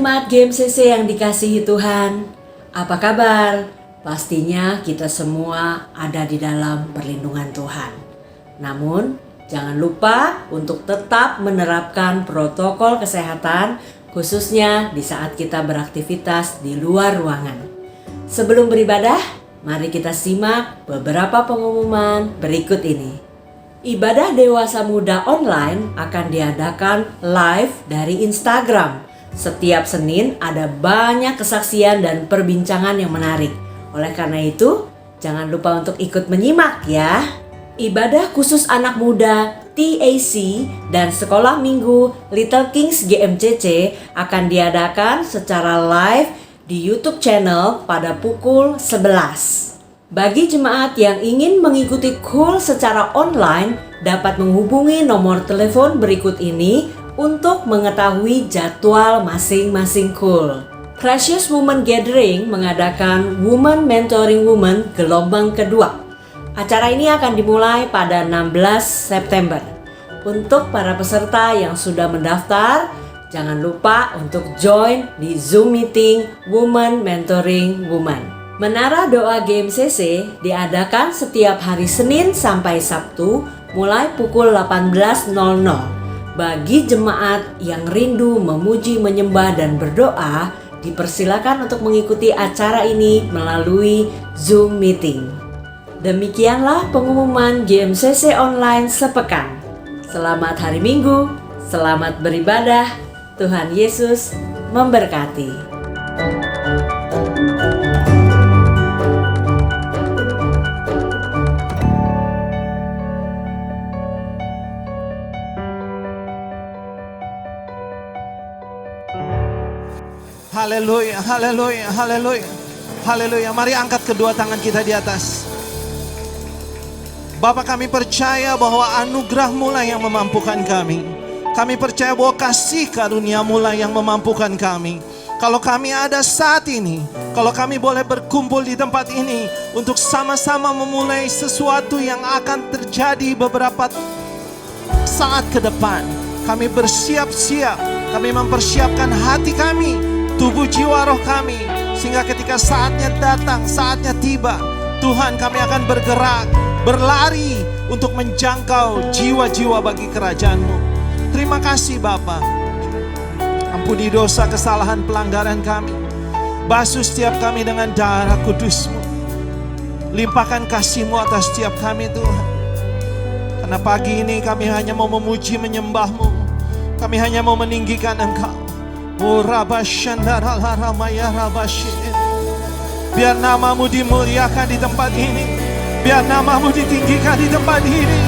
jemaat GMCC yang dikasihi Tuhan, apa kabar? Pastinya kita semua ada di dalam perlindungan Tuhan. Namun, jangan lupa untuk tetap menerapkan protokol kesehatan, khususnya di saat kita beraktivitas di luar ruangan. Sebelum beribadah, mari kita simak beberapa pengumuman berikut ini. Ibadah Dewasa Muda online akan diadakan live dari Instagram. Setiap Senin ada banyak kesaksian dan perbincangan yang menarik. Oleh karena itu, jangan lupa untuk ikut menyimak ya. Ibadah khusus anak muda TAC dan sekolah minggu Little Kings GMCC akan diadakan secara live di YouTube channel pada pukul 11. Bagi jemaat yang ingin mengikuti KUL secara online, dapat menghubungi nomor telepon berikut ini untuk mengetahui jadwal masing-masing KUL. Precious Women Gathering mengadakan Women Mentoring Women gelombang kedua. Acara ini akan dimulai pada 16 September. Untuk para peserta yang sudah mendaftar, jangan lupa untuk join di Zoom meeting Women Mentoring Women. Menara Doa GMCC diadakan setiap hari Senin sampai Sabtu mulai pukul 18.00. Bagi jemaat yang rindu memuji, menyembah, dan berdoa, dipersilakan untuk mengikuti acara ini melalui Zoom meeting. Demikianlah pengumuman GMCC online sepekan. Selamat hari Minggu, selamat beribadah, Tuhan Yesus memberkati. Haleluya, haleluya, haleluya, haleluya. Mari angkat kedua tangan kita di atas. Bapa, kami percaya bahwa anugerah-Mu lah yang memampukan kami. Kami percaya bahwa kasih karunia-Mu lah yang memampukan kami. Kalau kami ada saat ini, kalau kami boleh berkumpul di tempat ini untuk sama-sama memulai sesuatu yang akan terjadi beberapa saat ke depan, kami bersiap-siap, kami mempersiapkan hati kami, tubuh jiwa roh kami, sehingga ketika saatnya datang, saatnya tiba, Tuhan, kami akan bergerak, berlari untuk menjangkau jiwa-jiwa bagi kerajaan-Mu. Terima kasih Bapa. Ampuni dosa, kesalahan, pelanggaran kami. Basuh setiap kami dengan darah kudus-Mu. Limpahkan kasih-Mu atas setiap kami Tuhan. Karena pagi ini kami hanya mau memuji, menyembah-Mu. Kami hanya mau meninggikan Engkau. Biar nama-Mu dimuliakan di tempat ini. Biar nama-Mu ditinggikan di tempat ini.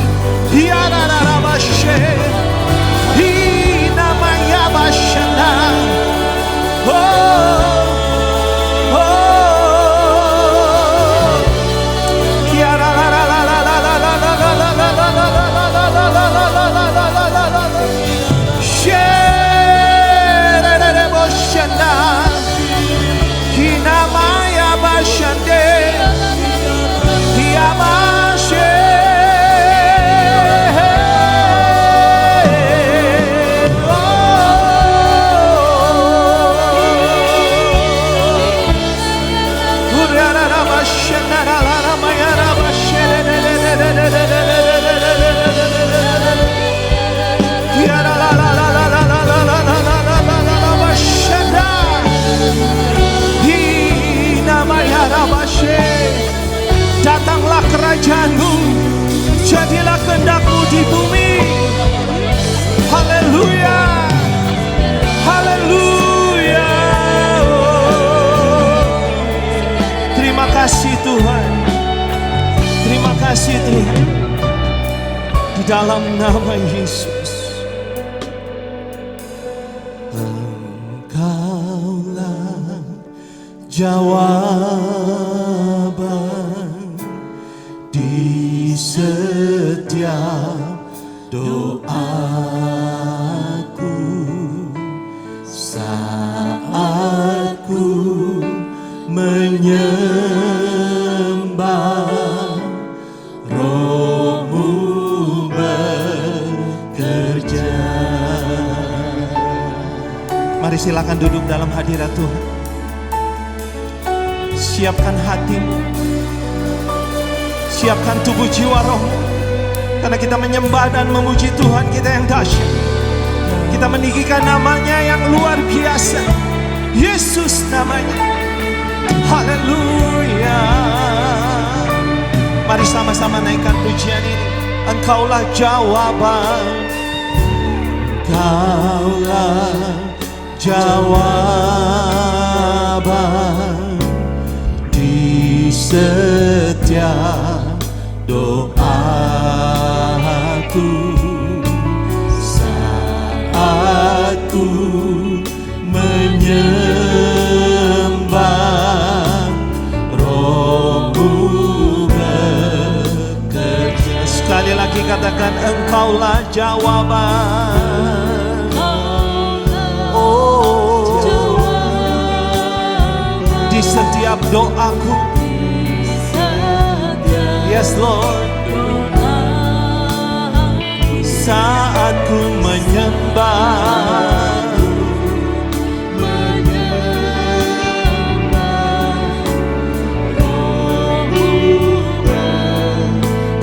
Datanglah kerajaan-Mu, jadilah kehendak-Mu di bumi. Haleluya, haleluya. Terima kasih Tuhan, terima kasih Tuhan. Di dalam nama Yesus. Engkaulah jawaban di setiap doaku saat ku menyembah, Roh-Mu bekerja. Mari silakan duduk dalam hadirat Tuhan. Siapkan hatimu, siapkan tubuh jiwa rohmu, karena kita menyembah dan memuji Tuhan kita yang dahsyat. Kita meninggikan namanya yang luar biasa, Yesus namanya. Haleluya. Mari sama-sama naikkan pujian ini. Engkaulah jawaban, Engkaulah jawaban di setiap doaku saat ku menyembah, Rohmu bekerja. Sekali lagi katakan, Engkaulah jawaban. Oh, di setiap doaku. Yes Lord. Saat ku menyembah,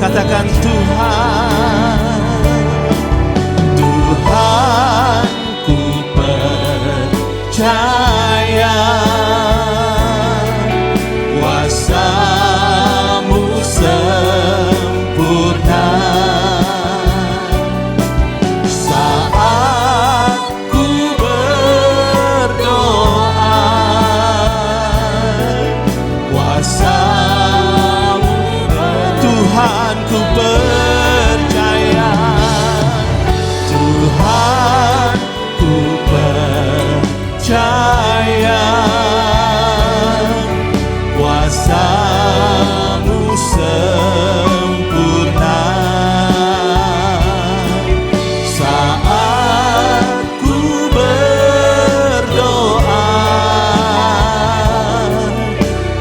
katakan Tuhan, Tuhan ku percaya kuasa-Mu sempurna. Saat ku berdoa, kuasa-Mu Tuhan ku percaya, Tuhan ku percaya kuasa-Mu sempurna. Saat ku berdoa,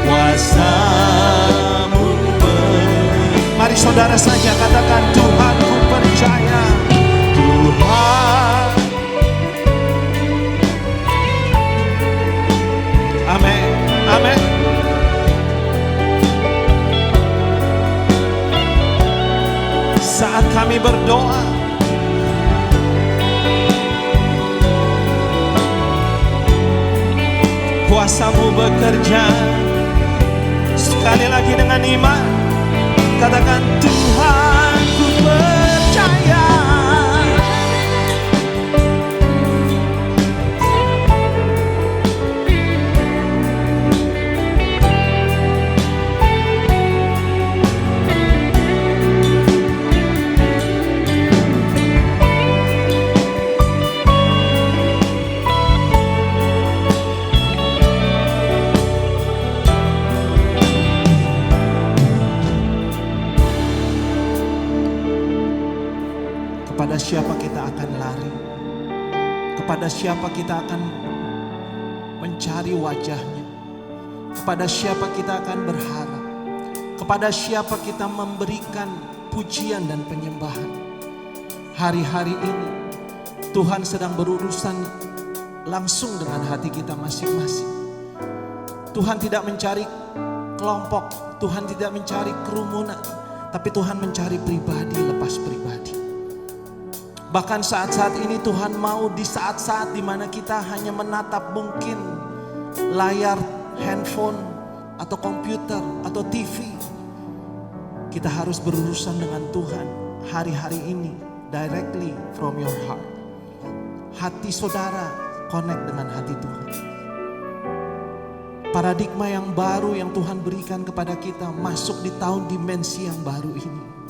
kuasa-Mu Mari saudara saja katakan, Tuhan ku percaya, Tuhan. Amin, amin. Saat kami berdoa, kuasa-Mu bekerja. Sekali lagi dengan iman, katakan, Tuhan ku percaya. Kepada siapa kita akan lari? Kepada siapa kita akan mencari wajahnya? Kepada siapa kita akan berharap? Kepada siapa kita memberikan pujian dan penyembahan? Hari-hari ini Tuhan sedang berurusan langsung dengan hati kita masing-masing. Tuhan tidak mencari kelompok, Tuhan tidak mencari kerumunan, tapi Tuhan mencari pribadi lepas pribadi. Bahkan saat-saat ini Tuhan mau di saat-saat dimana kita hanya menatap mungkin layar handphone atau komputer atau TV, kita harus berurusan dengan Tuhan hari-hari ini directly from your heart. Hati saudara connect dengan hati Tuhan. Paradigma yang baru yang Tuhan berikan kepada kita masuk di tahun dimensi yang baru ini.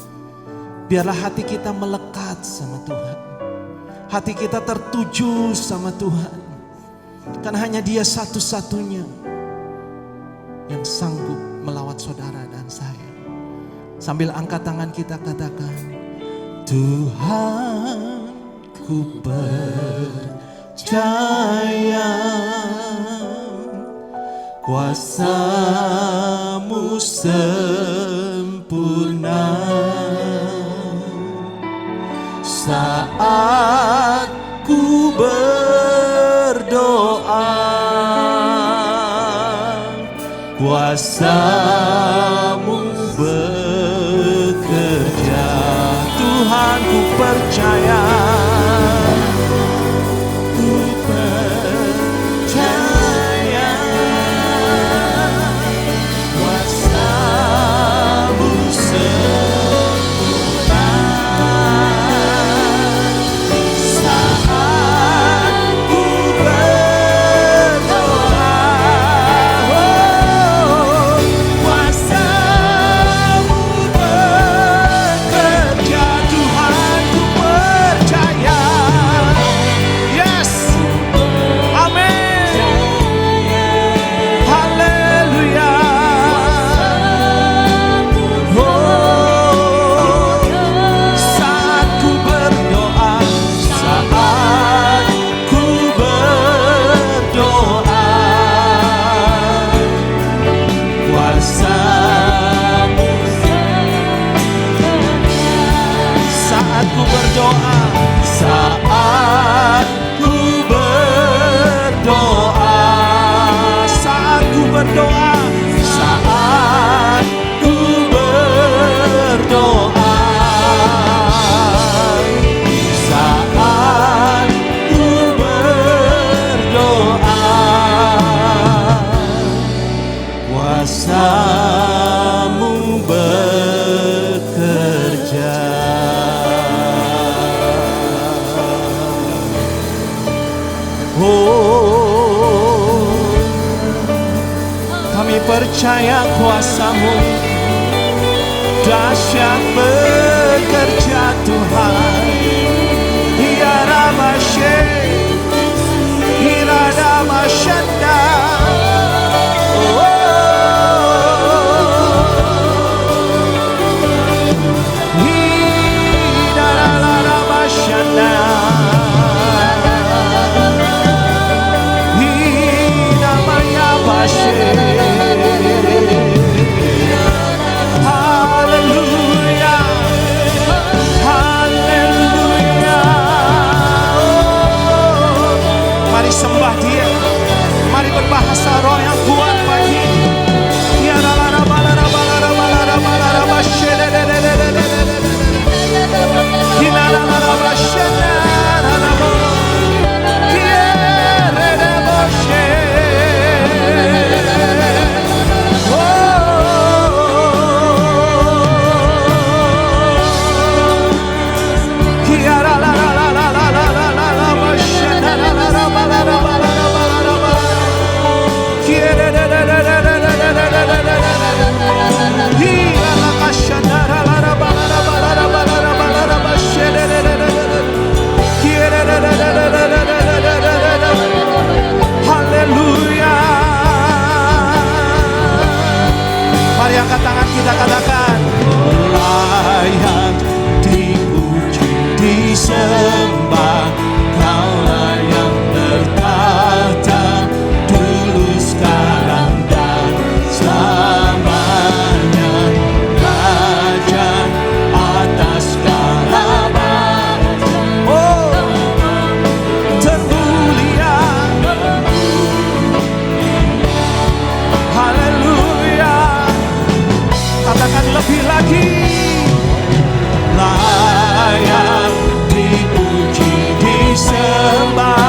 Biarlah hati kita melekat sama Tuhan. Hati kita tertuju sama Tuhan. Karena hanya Dia satu-satunya yang sanggup melawat saudara dan saya. Sambil angkat tangan kita katakan, Tuhan ku percaya kuasa-Mu sempurna. Saat ku berdoa, kuasa-Mu bekerja. Tuhan, ku percaya, ku percaya, kuasa-Mu sempurna saat ku berdoa. Oh, kuasa-Mu bekerja. Tuhan, ku percaya. Yes, amin, haleluya. Oh, saat ku berdoa, saat ku berdoa, kuasa-Mu saat ku berdoa, saat ku berdoa, saat ku berdoa, saat ku berdoa, saat ku berdoa, kuasa-Mu bekerja. Oh, kami percaya kuasa-Mu dahsyat bekerja Tuhan. Hiarabashe, hiradabashanda. Oh, hidarabashanda. Haleluya, haleluya. Oh, mari sembah Dia, mari berbahasa roh yang kuat pagi ini. Ya la la la la la la la la la la la la la shede. Hina la la la la shede la la la. Kiere de boshe. Haleluya. Mari angkat tangan kita katakan, layak dipuji, disembah, Kaulah yang bertahta dulu, sekarang dan selamanya. Raja atas segala bangsa, oh termulia. Haleluya. Katakan lebih lagi, layak dipuji, disembah,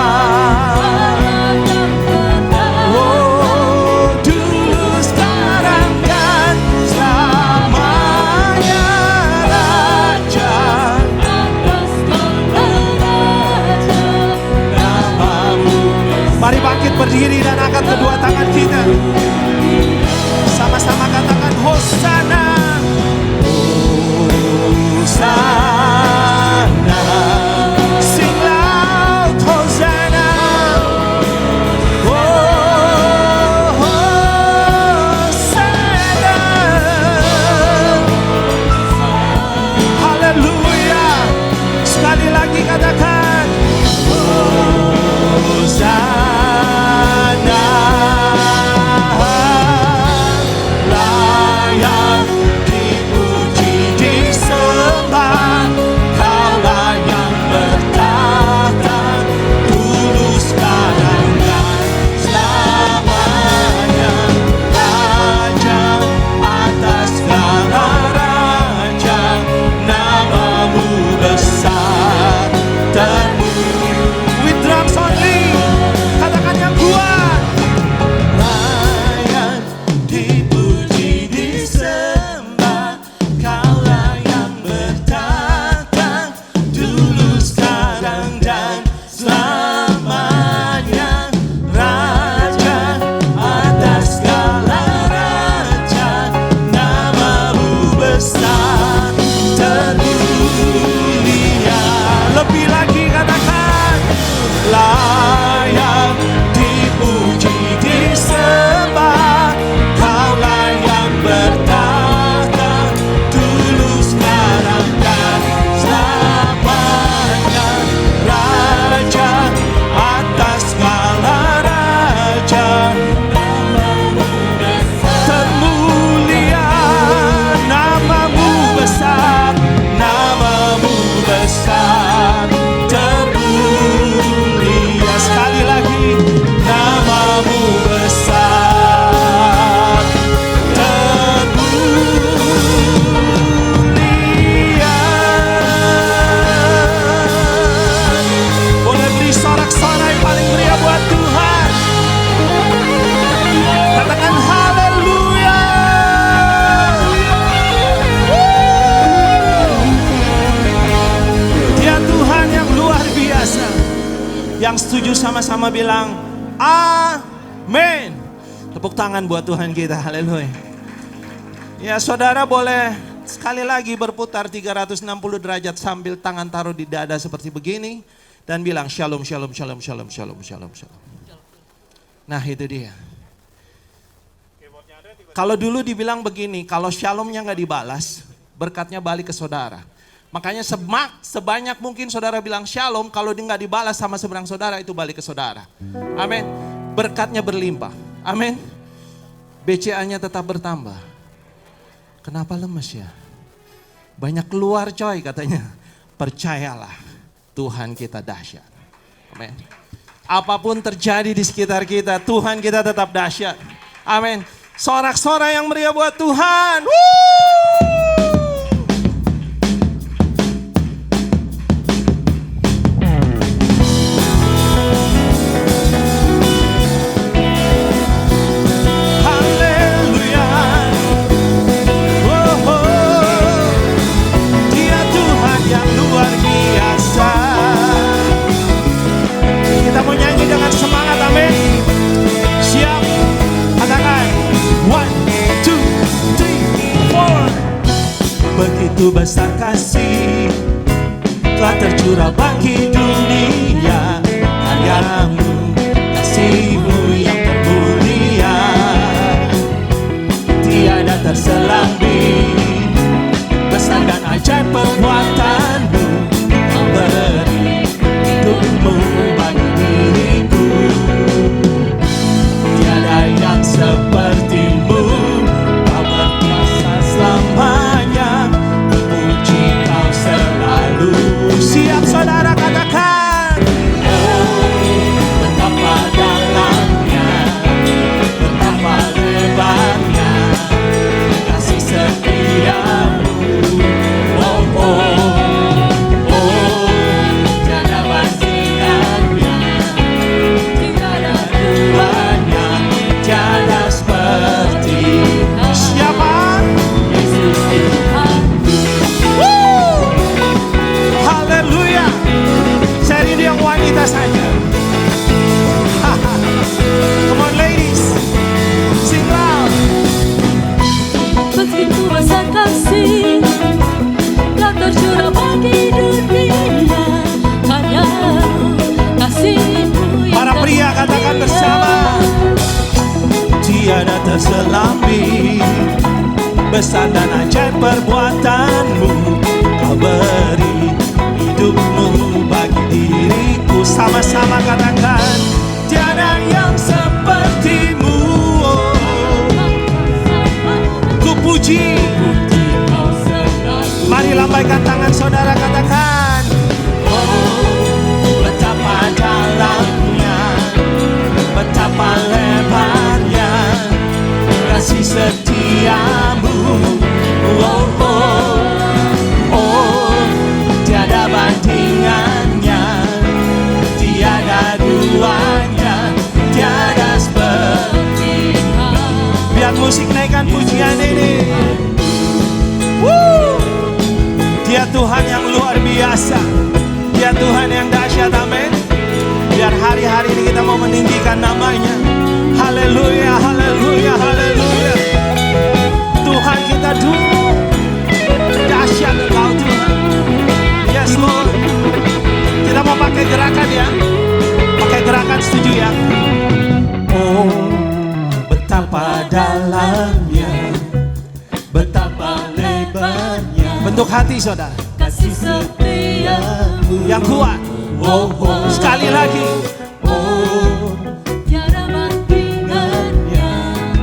oh dulu, sekarang dan selamanya. Raja namamu. Mari bangkit berdiri dan angkat kedua tangan kita. Sama-sama katakan Hosana, Hosana. Sing loud Hosana. Oh, Hosana. Haleluya. Sekali lagi katakan Hosana. Layak dipuji, disembah, sama-sama bilang amin. Tepuk tangan buat Tuhan kita, haleluya. Ya saudara boleh sekali lagi berputar 360 derajat sambil tangan taruh di dada seperti begini. Dan bilang shalom, shalom, shalom, shalom, shalom, shalom, shalom. Nah itu dia. Kalau dulu dibilang begini, kalau shalomnya gak dibalas, berkatnya balik ke saudara. Makanya sebanyak mungkin saudara bilang shalom, kalau dia gak dibalas sama seberang saudara, itu balik ke saudara. Amin. Berkatnya berlimpah. Amin. BCA-nya tetap bertambah. Kenapa lemes ya? Banyak keluar coy katanya. Percayalah, Tuhan kita dahsyat. Amin. Apapun terjadi di sekitar kita, Tuhan kita tetap dahsyat. Amin. Sorak-sorai yang meriah buat Tuhan. Begitu besar kasih telah tercurah bagi dunia, karyamu, kasihmu yang termulia, tiada terselambi, besar dan ajaib perbuatanmu, kau beri hidupmu bagi diriku, tiada yang sepertimu, kau berkuasa selamanya. Siap saudara katakan, betapa dalamnya, betapa lebarnya kasih setiamu. Tiada bandingannya, tiada duanya, tiada seperti siapa? Yesus Tuhan. Haleluya. Saya rindu yang wanita saja. Come on ladies, sing loud. Begitu besar kasih telah tercurah bagi dunia, hanya kasih-Mu yang para pria katakan bersama, tiada terselambi, besar dan ajaib perbuatanmu, kau beri hidupmu bagi diriku. Sama-sama katakan, tiada yang sepertimu. Ku puji. Mari lambaikan tangan saudara katakan, betapa dalamnya, betapa lebarnya kasih setiamu. Tiada bandingannya, tiada duanya, tiada seperti. Biar musik naikkan pujian ini. Dia Tuhan yang luar biasa, Dia Tuhan yang dahsyat, amin. Biar hari-hari ini kita mau meninggikan namanya. Haleluya, haleluya, haleluya. Tuhan kita dulu dahsyat Engkau Tuhan. Yes Lord. Kita mau pakai gerakan ya. Pakai gerakan, setuju ya? Oh, betapa dalamnya, betapa lebarnya. Bentuk hati saudara. kasih setiamu Yang kuat. Sekali lagi. tiada bandingannya,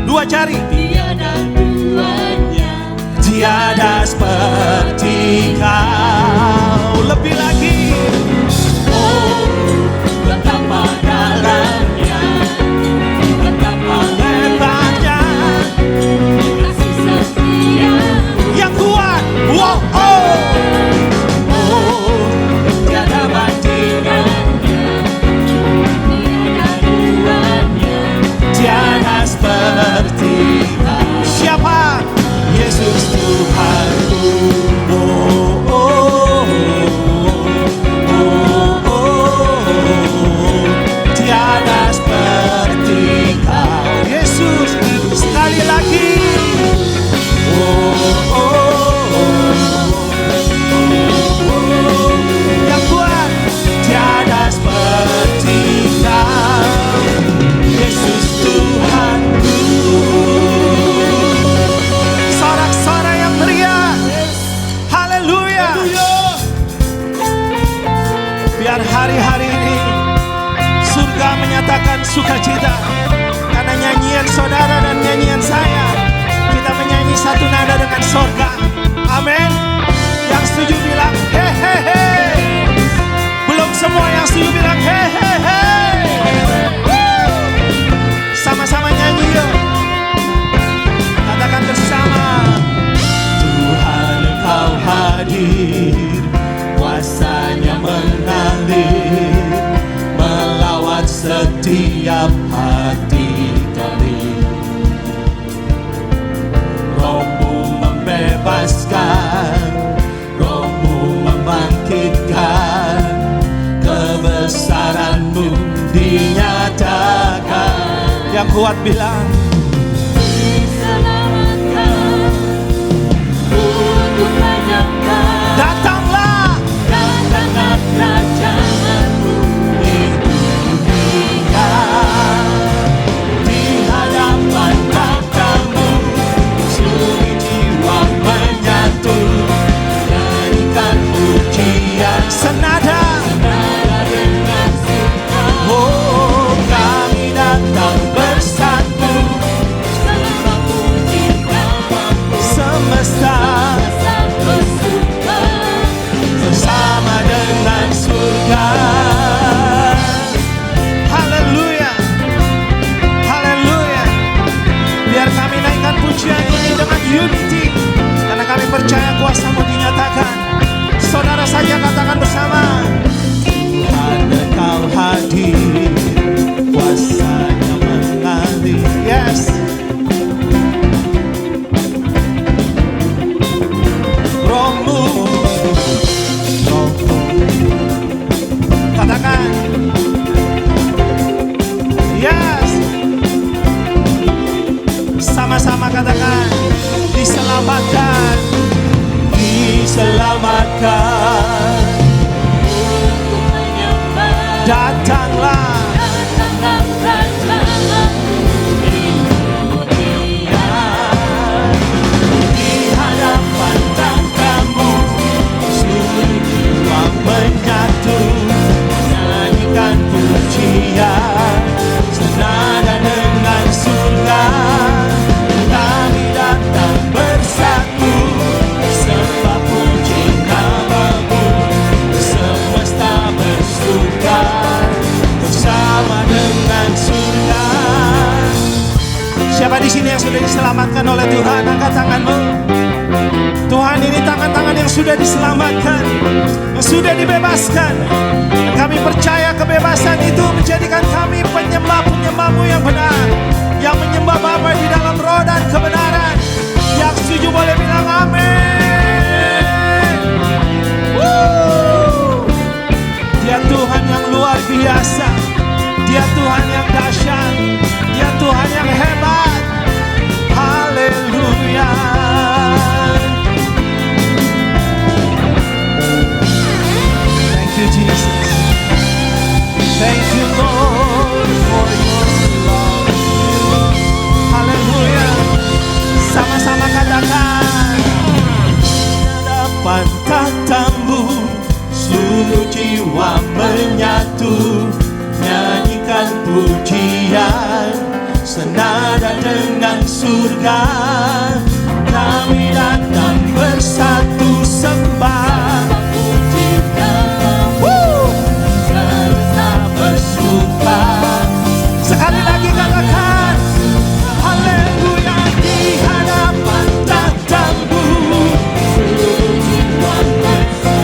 Dua jari. tiada duanya, Tiada seperti Kau. Lebih lagi. betapa dalamnya, Betapa lebarnya. kasih setiamu Yang kuat. tiada bandingannya, tiada duanya, Tiada seperti Kau. Siapa? Yesus Tuhanku. setiap hati kami. Roh-Mu membebaskan, Roh-Mu membangkitkan, kebesaran-Mu dinyatakan. Yang kuat bilang, diselamatkan, untuk banyakkan. datanglah, Datanglah kerajaan-Mu di dunia. Di hadapan takhta-Mu, seluruh jiwa menyatu, nyanyikan pujian senada. dengan suka. Oh, kami datang bersatu, Selama puji nama-Mu, semesta sang bersuka. bersama dengan surga. Haleluya, haleluya. Biar kami naikkan pujian ini dengan unity, karena kami percaya kuasa-Mu dinyatakan. Saudara saja katakan bersama, Tuhan Engkau hadir, kuasa-Nya mengalir. Yes. Roh-Mu, Roh-Mu. Katakan, yes. Sama-sama katakan, diselamatkan, diselamatkan. Untuk menyembah. Datanglah, Datanglah kerajaan-Mu di dunia. di hadapan takhta-Mu, seluruh jiwa menyatu, nyanyikan pujian senada dengan surga. Kami datang bersatu, sembah puji nama-Mu, semesta bersuka bersama dengan surga. Siapa di sini yang sudah diselamatkan oleh Tuhan? Angkat tanganmu. Tuhan, ini tangan-tangan yang sudah diselamatkan, yang sudah dibebaskan. Dan kami percaya kebebasan itu menjadikan kami penyembah-penyembah-Mu yang benar, yang menyembah Bapa di dalam roh dan kebenaran. Yang setuju boleh bilang amin. Woo! Dia Tuhan yang luar biasa, Dia Tuhan yang dahsyat, Dia Tuhan yang hebat. Haleluya. Thank you Jesus. Thank you Lord for your love. Haleluya. Sama-sama katakan, hadapan takhta-Mu, seluruh jiwa menyatu, nyanyikan pujian senada dengan surga. Kami datang bersatu sembah, Puji nama-Mu, serta bersuka. Sekali lagi katakan, haleluya. Di hadapan takhta-Mu, seluruh jiwa bersatu.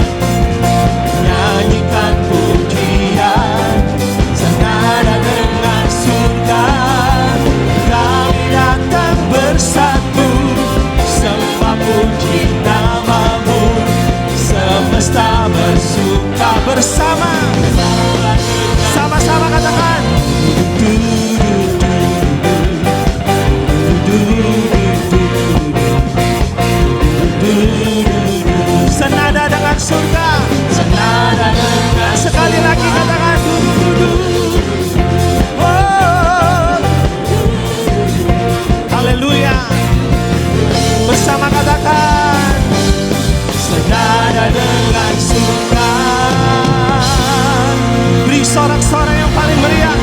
nyanyikan pujian senada dengan surga. Kami datang bersatu, sembah puji nama-Mu, semesta bersuka bersama. Sama-sama katakan, senada dengan surga, senada dengan. Sekali lagi katakan, oh, haleluya. Bersama katakan, senada dengan surga. Beri sorak-sorai yang paling meriah.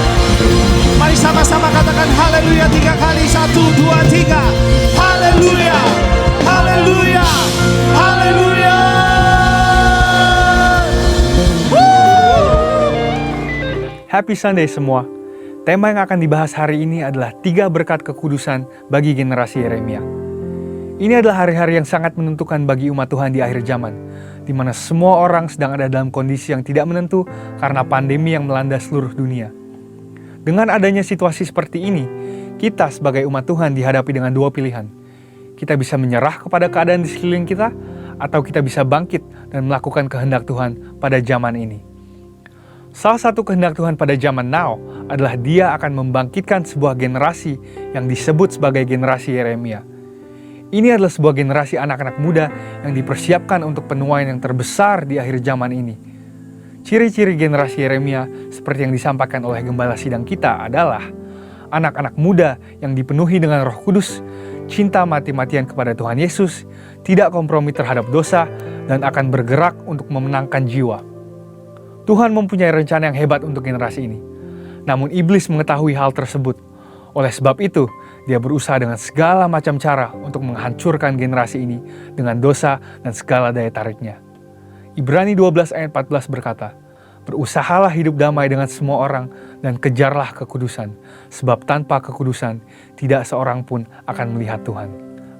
Mari sama-sama katakan haleluya 3 kali. 1, 2, 3. Haleluya, haleluya, haleluya. Happy Sunday semua. Tema yang akan dibahas hari ini adalah 3 berkat kekudusan bagi generasi Yeremia. Ini adalah hari-hari yang sangat menentukan bagi umat Tuhan di akhir zaman, di mana semua orang sedang ada dalam kondisi yang tidak menentu karena pandemi yang melanda seluruh dunia. Dengan adanya situasi seperti ini, kita sebagai umat Tuhan dihadapi dengan dua pilihan. Kita bisa menyerah kepada keadaan di sekeliling kita, atau kita bisa bangkit dan melakukan kehendak Tuhan pada zaman ini. Salah satu kehendak Tuhan pada zaman now adalah Dia akan membangkitkan sebuah generasi yang disebut sebagai generasi Yeremia. Ini adalah sebuah generasi anak-anak muda yang dipersiapkan untuk penuaian yang terbesar di akhir zaman ini. Ciri-ciri generasi Yeremia seperti yang disampaikan oleh gembala sidang kita adalah anak-anak muda yang dipenuhi dengan Roh Kudus, cinta mati-matian kepada Tuhan Yesus, tidak kompromi terhadap dosa, dan akan bergerak untuk memenangkan jiwa. Tuhan mempunyai rencana yang hebat untuk generasi ini. Namun iblis mengetahui hal tersebut. Oleh sebab itu, dia berusaha dengan segala macam cara untuk menghancurkan generasi ini dengan dosa dan segala daya tariknya. Ibrani 12 ayat 14 berkata, "Berusahalah hidup damai dengan semua orang dan kejarlah kekudusan, sebab tanpa kekudusan tidak seorang pun akan melihat Tuhan."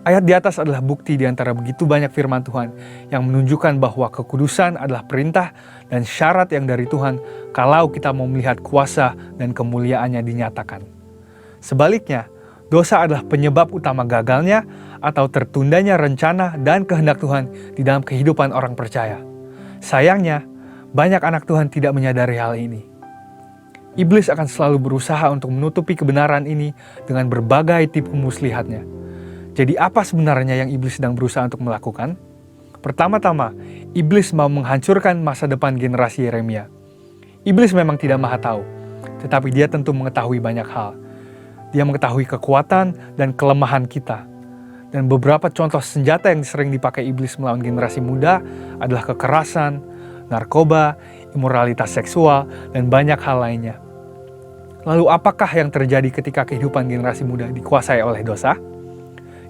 Ayat di atas adalah bukti di antara begitu banyak firman Tuhan yang menunjukkan bahwa kekudusan adalah perintah dan syarat yang dari Tuhan kalau kita mau melihat kuasa dan kemuliaannya dinyatakan. Sebaliknya, dosa adalah penyebab utama gagalnya atau tertundanya rencana dan kehendak Tuhan di dalam kehidupan orang percaya. Sayangnya, banyak anak Tuhan tidak menyadari hal ini. Iblis akan selalu berusaha untuk menutupi kebenaran ini dengan berbagai tipu muslihatnya. Jadi apa sebenarnya yang iblis sedang berusaha untuk melakukan? Pertama-tama, iblis mau menghancurkan masa depan generasi Yeremia. Iblis memang tidak maha tahu, tetapi dia tentu mengetahui banyak hal. Dia mengetahui kekuatan dan kelemahan kita. Dan beberapa contoh senjata yang sering dipakai iblis melawan generasi muda adalah kekerasan, narkoba, imoralitas seksual, dan banyak hal lainnya. Lalu apakah yang terjadi ketika kehidupan generasi muda dikuasai oleh dosa?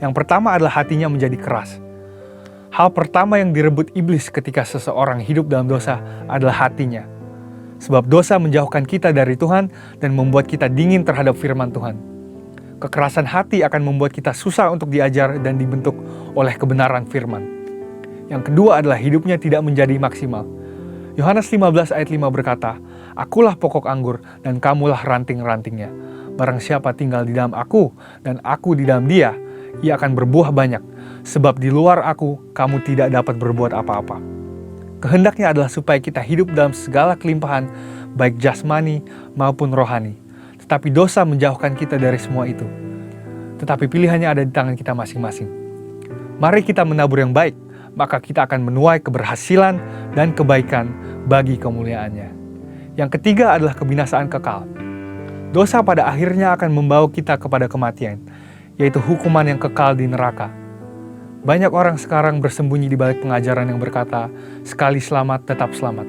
Yang pertama adalah hatinya menjadi keras. Hal pertama yang direbut iblis ketika seseorang hidup dalam dosa adalah hatinya. Sebab dosa menjauhkan kita dari Tuhan dan membuat kita dingin terhadap firman Tuhan. Kekerasan hati akan membuat kita susah untuk diajar dan dibentuk oleh kebenaran firman. Yang kedua adalah hidupnya tidak menjadi maksimal. Yohanes 15 ayat 5 berkata, "Akulah pokok anggur dan kamulah ranting-rantingnya. Barang siapa tinggal di dalam aku dan aku di dalam dia, ia akan berbuah banyak, sebab di luar aku kamu tidak dapat berbuat apa-apa." Kehendaknya adalah supaya kita hidup dalam segala kelimpahan, baik jasmani maupun rohani. Tetapi dosa menjauhkan kita dari semua itu. Tetapi pilihannya ada di tangan kita masing-masing. Mari kita menabur yang baik, maka kita akan menuai keberhasilan dan kebaikan bagi kemuliaannya. Yang ketiga adalah kebinasaan kekal. Dosa pada akhirnya akan membawa kita kepada kematian, yaitu hukuman yang kekal di neraka. Banyak orang sekarang bersembunyi di balik pengajaran yang berkata, sekali selamat tetap selamat.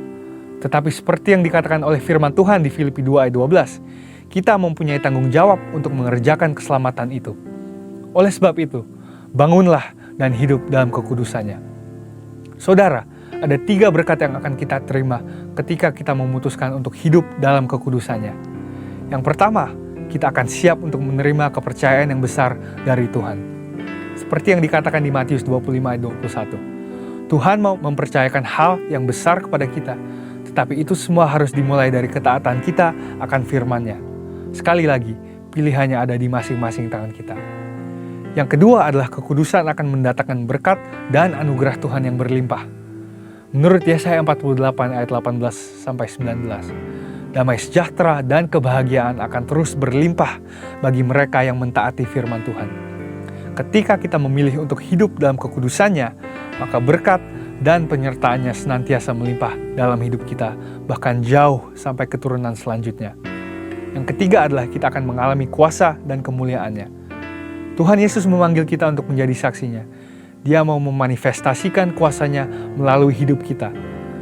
Tetapi seperti yang dikatakan oleh firman Tuhan di Filipi 2 ayat 12, kita mempunyai tanggung jawab untuk mengerjakan keselamatan itu. Oleh sebab itu, bangunlah dan hidup dalam kekudusannya. Saudara, ada 3 berkat yang akan kita terima ketika kita memutuskan untuk hidup dalam kekudusannya. Yang pertama, kita akan siap untuk menerima kepercayaan yang besar dari Tuhan. Seperti yang dikatakan di Matius 25 ayat 21. Tuhan mau mempercayakan hal yang besar kepada kita, tetapi itu semua harus dimulai dari ketaatan kita akan firman-Nya. Sekali lagi, pilihannya ada di masing-masing tangan kita. Yang kedua adalah kekudusan akan mendatangkan berkat dan anugerah Tuhan yang berlimpah. Menurut Yesaya 48 ayat 18-19, damai sejahtera dan kebahagiaan akan terus berlimpah bagi mereka yang mentaati firman Tuhan. Ketika kita memilih untuk hidup dalam kekudusannya, maka berkat dan penyertaannya senantiasa melimpah dalam hidup kita, bahkan jauh sampai keturunan selanjutnya. Yang ketiga adalah kita akan mengalami kuasa dan kemuliaannya. Tuhan Yesus memanggil kita untuk menjadi saksinya. Dia mau memanifestasikan kuasanya melalui hidup kita.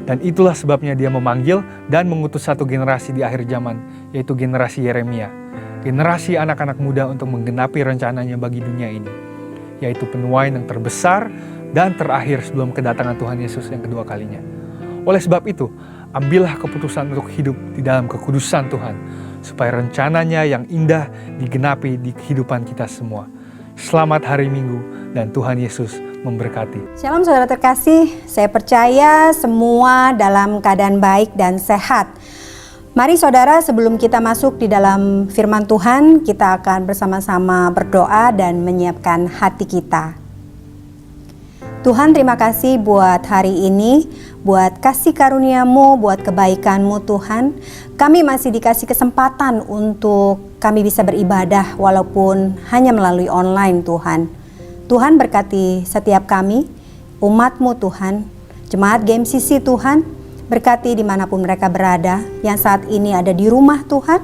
Dan itulah sebabnya dia memanggil dan mengutus satu generasi di akhir zaman, yaitu generasi Yeremia. Generasi anak-anak muda untuk menggenapi rencananya bagi dunia ini, yaitu penuaian yang terbesar dan terakhir sebelum kedatangan Tuhan Yesus yang kedua kalinya. Oleh sebab itu, ambillah keputusan untuk hidup di dalam kekudusan Tuhan, supaya rencananya yang indah digenapi di kehidupan kita semua. Selamat hari Minggu dan Tuhan Yesus memberkati. Shalom saudara terkasih, saya percaya semua dalam keadaan baik dan sehat. Mari saudara, sebelum kita masuk di dalam firman Tuhan, kita akan bersama-sama berdoa dan menyiapkan hati kita. Tuhan, terima kasih buat hari ini, buat kasih karunia-Mu, buat kebaikan-Mu Tuhan. Kami masih dikasih kesempatan untuk kami bisa beribadah walaupun hanya melalui online Tuhan. Tuhan berkati setiap kami, umat-Mu Tuhan, jemaat GMCC Tuhan, berkati dimanapun mereka berada, yang saat ini ada di rumah Tuhan,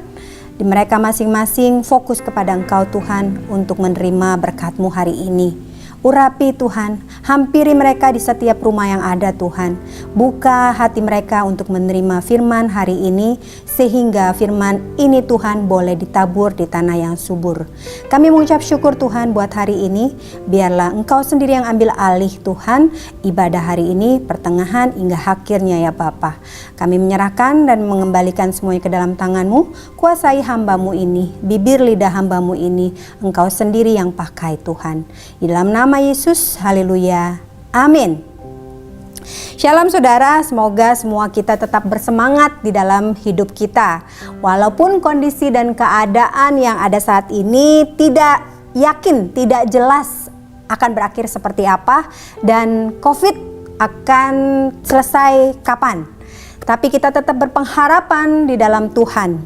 di mereka masing-masing fokus kepada Engkau Tuhan untuk menerima berkat-Mu hari ini. Urapi Tuhan, hampiri mereka di setiap rumah yang ada Tuhan. Buka hati mereka untuk menerima firman hari ini, sehingga firman ini Tuhan boleh ditabur di tanah yang subur. Kami mengucap syukur Tuhan buat hari ini, biarlah Engkau sendiri yang ambil alih Tuhan, ibadah hari ini, pertengahan hingga akhirnya ya Bapa. Kami menyerahkan dan mengembalikan semuanya ke dalam tangan-Mu, kuasai hamba-Mu ini, bibir lidah hamba-Mu ini, Engkau sendiri yang pakai Tuhan. Di dalam nama Yesus, haleluya, amin. Shalom saudara, semoga semua kita tetap bersemangat di dalam hidup kita. Walaupun kondisi dan keadaan yang ada saat ini tidak yakin, tidak jelas akan berakhir seperti apa, dan COVID akan selesai kapan. Tapi kita tetap berpengharapan di dalam Tuhan.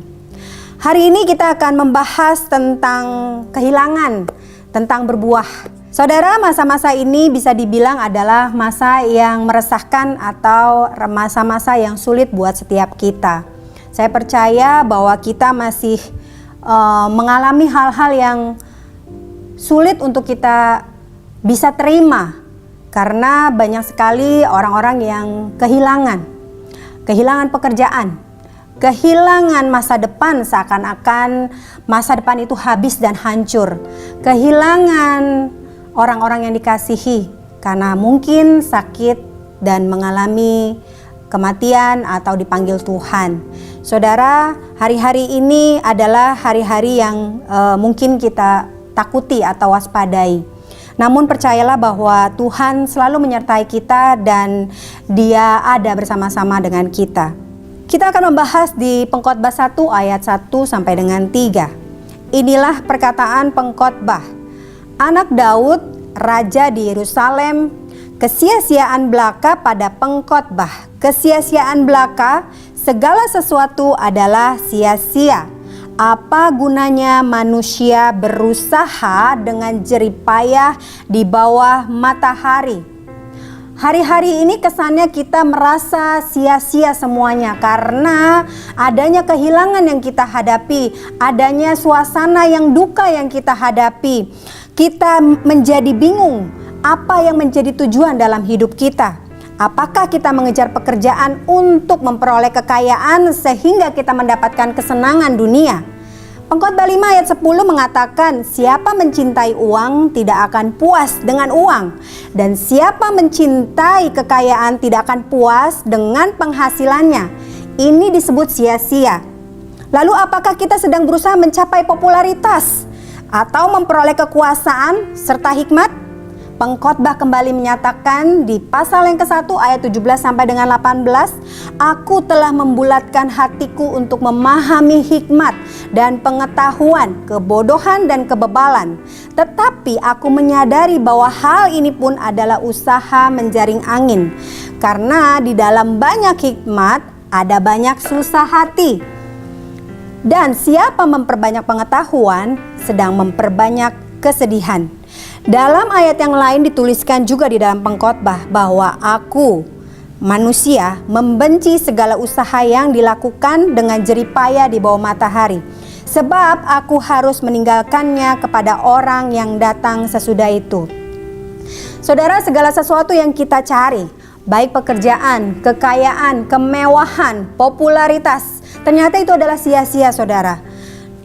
Hari ini kita akan membahas tentang kehilangan, tentang berbuah. Saudara, masa-masa ini bisa dibilang adalah masa yang meresahkan atau masa-masa yang sulit buat setiap kita. Saya percaya bahwa kita masih mengalami hal-hal yang sulit untuk kita bisa terima, karena banyak sekali orang-orang yang kehilangan pekerjaan, kehilangan masa depan, seakan-akan masa depan itu habis dan hancur, kehilangan orang-orang yang dikasihi karena mungkin sakit dan mengalami kematian atau dipanggil Tuhan. Saudara, hari-hari ini adalah hari-hari yang mungkin kita takuti atau waspadai. Namun percayalah bahwa Tuhan selalu menyertai kita dan Dia ada bersama-sama dengan kita. Kita akan membahas di Pengkhotbah 1 ayat 1 sampai dengan 3. Inilah perkataan pengkhotbah. Anak Daud, raja di Yerusalem, kesia-siaan belaka pada pengkhotbah. Kesia-siaan belaka, segala sesuatu adalah sia-sia. Apa gunanya manusia berusaha dengan jerih payah di bawah matahari? Hari-hari ini kesannya kita merasa sia-sia semuanya karena adanya kehilangan yang kita hadapi, adanya suasana yang duka yang kita hadapi. Kita menjadi bingung apa yang menjadi tujuan dalam hidup kita. Apakah kita mengejar pekerjaan untuk memperoleh kekayaan sehingga kita mendapatkan kesenangan dunia? Pengkhotbah 5 ayat 10 mengatakan, siapa mencintai uang tidak akan puas dengan uang, dan siapa mencintai kekayaan tidak akan puas dengan penghasilannya. Ini disebut sia-sia. Lalu apakah kita sedang berusaha mencapai popularitas atau memperoleh kekuasaan serta hikmat? Pengkhotbah kembali menyatakan di pasal yang ke-1 ayat 17 sampai dengan 18, aku telah membulatkan hatiku untuk memahami hikmat dan pengetahuan, kebodohan dan kebebalan. Tetapi aku menyadari bahwa hal ini pun adalah usaha menjaring angin. Karena di dalam banyak hikmat ada banyak susah hati. Dan siapa memperbanyak pengetahuan sedang memperbanyak kesedihan. Dalam ayat yang lain dituliskan juga di dalam pengkhotbah bahwa aku, manusia, membenci segala usaha yang dilakukan dengan jerih payah di bawah matahari. Sebab aku harus meninggalkannya kepada orang yang datang sesudah itu. Saudara, segala sesuatu yang kita cari, baik pekerjaan, kekayaan, kemewahan, popularitas, ternyata itu adalah sia-sia saudara.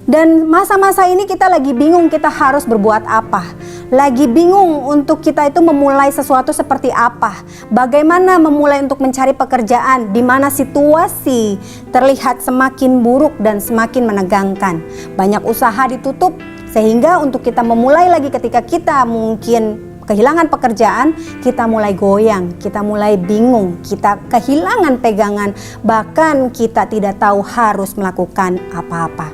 Dan masa-masa ini kita lagi bingung kita harus berbuat apa. Lagi bingung untuk kita itu memulai sesuatu seperti apa. Bagaimana memulai untuk mencari pekerjaan di mana situasi terlihat semakin buruk dan semakin menegangkan. Banyak usaha ditutup sehingga untuk kita memulai lagi ketika kita mungkin kehilangan pekerjaan, kita mulai goyang, kita mulai bingung, kita kehilangan pegangan, bahkan kita tidak tahu harus melakukan apa-apa.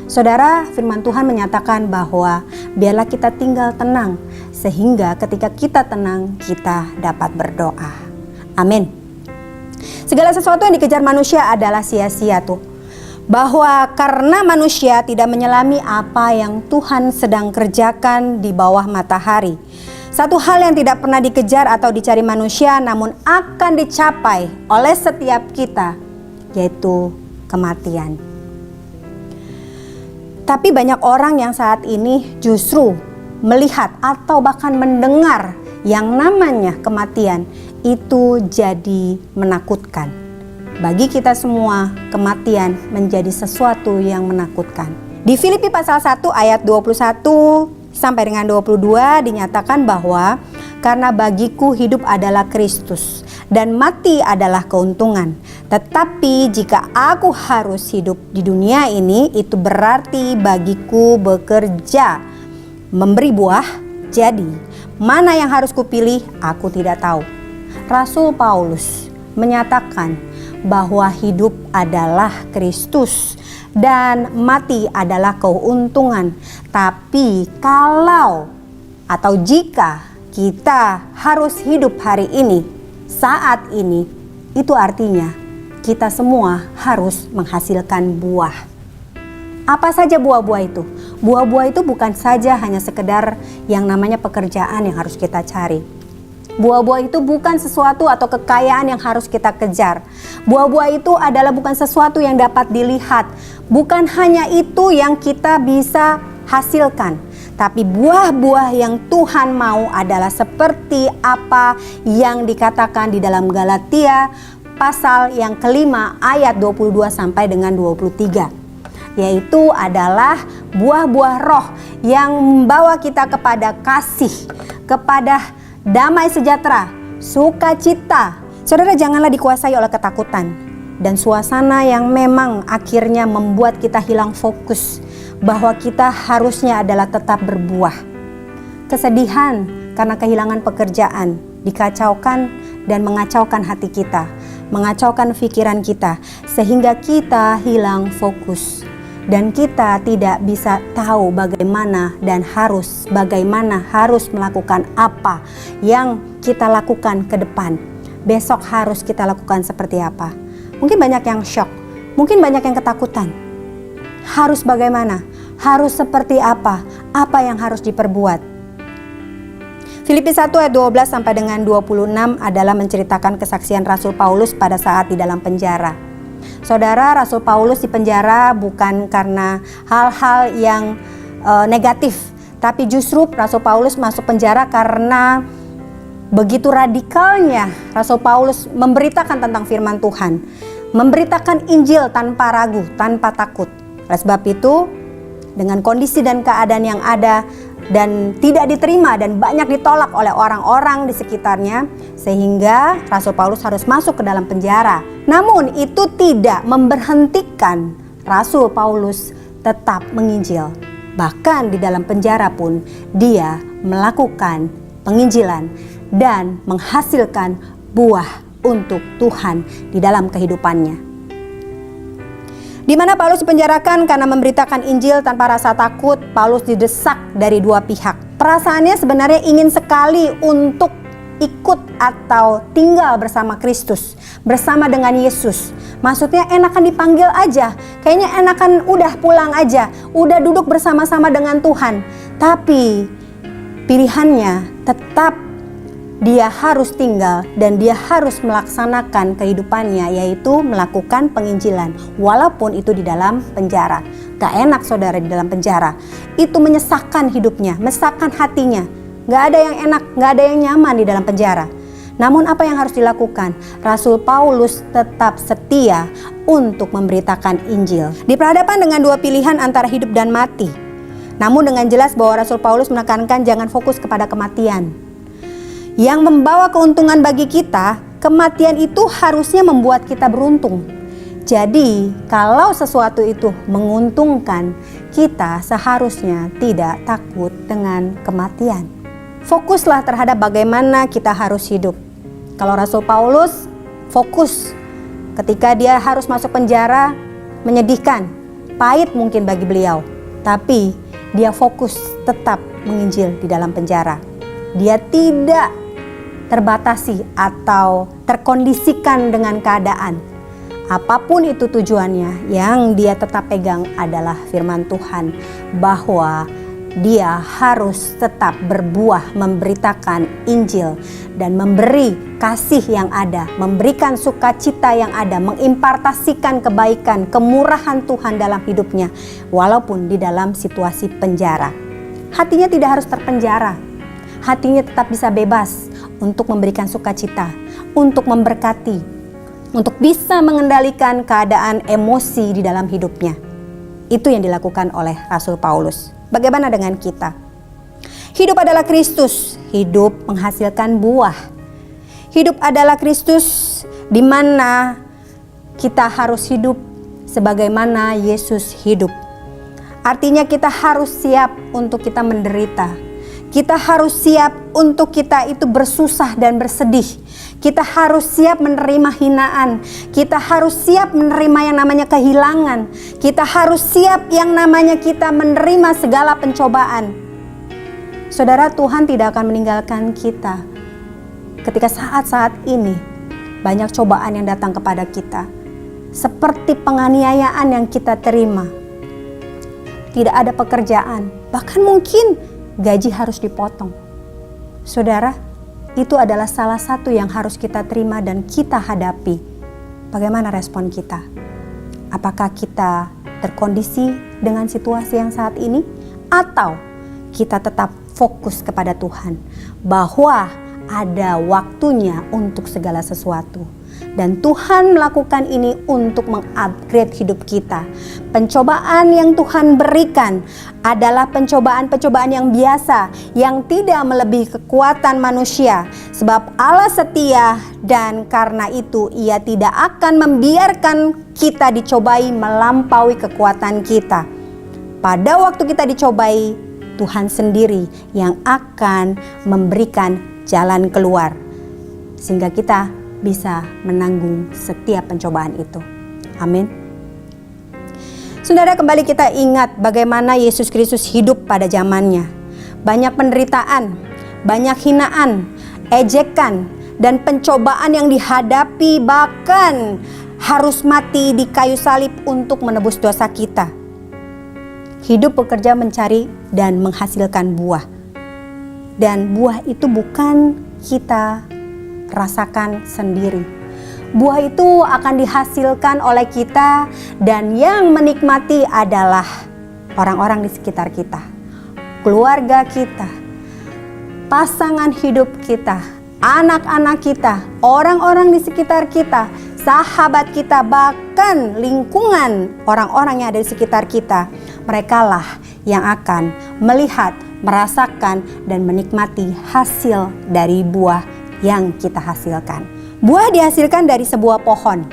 Saudara, firman Tuhan menyatakan bahwa biarlah kita tinggal tenang, sehingga ketika kita tenang, kita dapat berdoa. Amin. Segala sesuatu yang dikejar manusia adalah sia-sia tuh. Bahwa karena manusia tidak menyelami apa yang Tuhan sedang kerjakan di bawah matahari. Satu hal yang tidak pernah dikejar atau dicari manusia namun akan dicapai oleh setiap kita, yaitu kematian. Tapi banyak orang yang saat ini justru melihat atau bahkan mendengar yang namanya kematian itu jadi menakutkan. Bagi kita semua, kematian menjadi sesuatu yang menakutkan. Di Filipi pasal 1 ayat 21 sampai dengan 22 dinyatakan bahwa karena bagiku hidup adalah Kristus dan mati adalah keuntungan. Tetapi jika aku harus hidup di dunia ini, itu berarti bagiku bekerja, memberi buah. Jadi, mana yang harus kupilih, aku tidak tahu. Rasul Paulus menyatakan bahwa hidup adalah Kristus dan mati adalah keuntungan. Tapi kalau atau jika kita harus hidup hari ini, saat ini, itu artinya kita semua harus menghasilkan buah. Apa saja buah-buah itu? Buah-buah itu bukan saja hanya sekedar yang namanya pekerjaan yang harus kita cari. Buah-buah itu bukan sesuatu atau kekayaan yang harus kita kejar. Buah-buah itu adalah bukan sesuatu yang dapat dilihat. Bukan hanya itu yang kita bisa hasilkan. Tapi buah-buah yang Tuhan mau adalah seperti apa yang dikatakan di dalam Galatia pasal yang kelima ayat 22 sampai dengan 23. Yaitu adalah buah-buah roh yang membawa kita kepada kasih, kepada damai sejahtera, sukacita. Saudara, janganlah dikuasai oleh ketakutan dan suasana yang memang akhirnya membuat kita hilang fokus bahwa kita harusnya adalah tetap berbuah. Kesedihan karena kehilangan pekerjaan dikacaukan dan mengacaukan hati kita, mengacaukan pikiran kita sehingga kita hilang fokus. Dan kita tidak bisa tahu bagaimana harus melakukan apa yang kita lakukan ke depan. Besok harus kita lakukan seperti apa. Mungkin banyak yang shock, mungkin banyak yang ketakutan. Harus bagaimana? Harus seperti apa? Apa yang harus diperbuat? Filipi 1 ayat 12 sampai dengan 26 adalah menceritakan kesaksian Rasul Paulus pada saat di dalam penjara. Saudara, Rasul Paulus di penjara bukan karena hal-hal yang negatif, tapi justru Rasul Paulus masuk penjara karena begitu radikalnya Rasul Paulus memberitakan tentang firman Tuhan, memberitakan Injil tanpa ragu, tanpa takut. Oleh sebab itu, dengan kondisi dan keadaan yang ada dan tidak diterima dan banyak ditolak oleh orang-orang di sekitarnya, sehingga Rasul Paulus harus masuk ke dalam penjara. Namun itu tidak memberhentikan Rasul Paulus tetap menginjil. Bahkan di dalam penjara pun dia melakukan penginjilan dan menghasilkan buah untuk Tuhan di dalam kehidupannya. Di mana Paulus dipenjarakan karena memberitakan Injil tanpa rasa takut, Paulus didesak dari dua pihak. Perasaannya sebenarnya ingin sekali untuk ikut atau tinggal bersama Kristus, bersama dengan Yesus. Maksudnya enakan dipanggil aja, kayaknya enakan udah pulang aja, udah duduk bersama-sama dengan Tuhan. Tapi pilihannya tetap dia harus tinggal dan dia harus melaksanakan kehidupannya, yaitu melakukan penginjilan walaupun itu di dalam penjara. Gak enak saudara di dalam penjara. Itu menyesakkan hidupnya, mesakkan hatinya. Gak ada yang enak, gak ada yang nyaman di dalam penjara. Namun apa yang harus dilakukan? Rasul Paulus tetap setia untuk memberitakan Injil. Di perhadapan dengan dua pilihan antara hidup dan mati. Namun dengan jelas bahwa Rasul Paulus menekankan jangan fokus kepada kematian. Yang membawa keuntungan bagi kita, kematian itu harusnya membuat kita beruntung. Jadi, kalau sesuatu itu menguntungkan, kita seharusnya tidak takut dengan kematian. Fokuslah terhadap bagaimana kita harus hidup. Kalau Rasul Paulus fokus ketika dia harus masuk penjara, menyedihkan, pahit mungkin bagi beliau, tapi dia fokus tetap menginjil di dalam penjara. Dia tidak terbatasi atau terkondisikan dengan keadaan. Apapun itu tujuannya, yang dia tetap pegang adalah firman Tuhan, bahwa dia harus tetap berbuah, memberitakan Injil dan memberi kasih yang ada, memberikan sukacita yang ada, mengimpartasikan kebaikan, kemurahan Tuhan dalam hidupnya, walaupun di dalam situasi penjara. Hatinya tidak harus terpenjara, hatinya tetap bisa bebas untuk memberikan sukacita, untuk memberkati, untuk bisa mengendalikan keadaan emosi di dalam hidupnya. Itu yang dilakukan oleh Rasul Paulus. Bagaimana dengan kita? Hidup adalah Kristus, hidup menghasilkan buah. Hidup adalah Kristus, di mana kita harus hidup sebagaimana Yesus hidup. Artinya kita harus siap untuk kita menderita. Kita harus siap untuk kita itu bersusah dan bersedih. Kita harus siap menerima hinaan. Kita harus siap menerima yang namanya kehilangan. Kita harus siap yang namanya kita menerima segala pencobaan. Saudara, Tuhan tidak akan meninggalkan kita. Ketika saat-saat ini banyak cobaan yang datang kepada kita, seperti penganiayaan yang kita terima. Tidak ada pekerjaan, bahkan mungkin gaji harus dipotong. Saudara, itu adalah salah satu yang harus kita terima dan kita hadapi. Bagaimana respon kita? Apakah kita terkondisi dengan situasi yang saat ini? Atau kita tetap fokus kepada Tuhan, bahwa ada waktunya untuk segala sesuatu. Dan Tuhan melakukan ini untuk mengupgrade hidup kita. Pencobaan yang Tuhan berikan adalah pencobaan-pencobaan yang biasa, yang tidak melebihi kekuatan manusia. Sebab Allah setia, dan karena itu Ia tidak akan membiarkan kita dicobai melampaui kekuatan kita. Pada waktu kita dicobai, Tuhan sendiri yang akan memberikan jalan keluar, sehingga kita bisa menanggung setiap pencobaan itu. Amin. Saudara, kembali kita ingat bagaimana Yesus Kristus hidup pada zamannya. Banyak penderitaan, banyak hinaan, ejekan, dan pencobaan yang dihadapi, bahkan harus mati di kayu salib untuk menebus dosa kita. Hidup bekerja mencari dan menghasilkan buah. Dan buah itu bukan kita rasakan sendiri. Buah itu akan dihasilkan oleh kita, dan yang menikmati adalah orang-orang di sekitar kita, keluarga kita, pasangan hidup kita, anak-anak kita, orang-orang di sekitar kita, sahabat kita, bahkan lingkungan orang-orang yang ada di sekitar kita. Merekalah yang akan melihat, merasakan, dan menikmati hasil dari buah yang kita hasilkan. Buah dihasilkan dari sebuah pohon.